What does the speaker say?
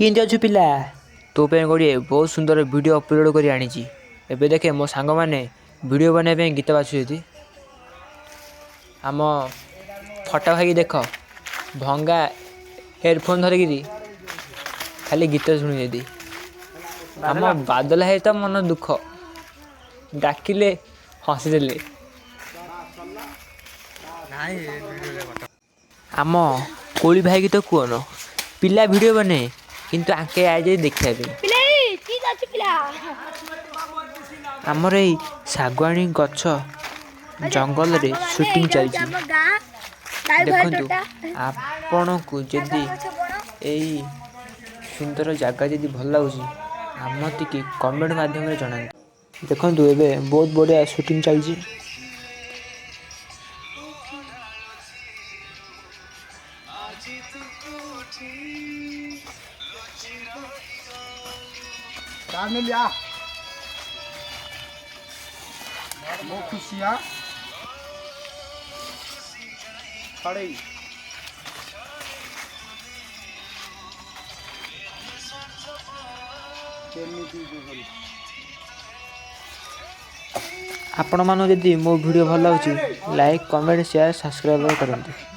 किंतु अच्छु पिला तो गोटे बहुत सुंदर वीडियो अपलोड कर आनी एबे देखे मो सांग मैंने वीडियो बनाई गीत बाछुती आम फटा भाई देख भंगा हेडफोन धरिकी खाली गीत शुणी आम बादल है तो मन दुख डाकिले हसीदेले आम कोली भाई की तो कौन पिला वीडियो बने किंतु आके आज देखा आमर यही शागुआणी गछ जंगल रे शूटिंग चलती देखु आपण को जदि यही सुंदर जगह जदि भल लगुच आमती की कमेंट माध्यम जना देखु एबे बहुत बढ़िया शूटिंग चलती खुशियाँ खड़े आपण मानो जदि मो वीडियो भल लाଗୁଛି लाइक कमेंट शेयर सब्सक्राइब करंतु।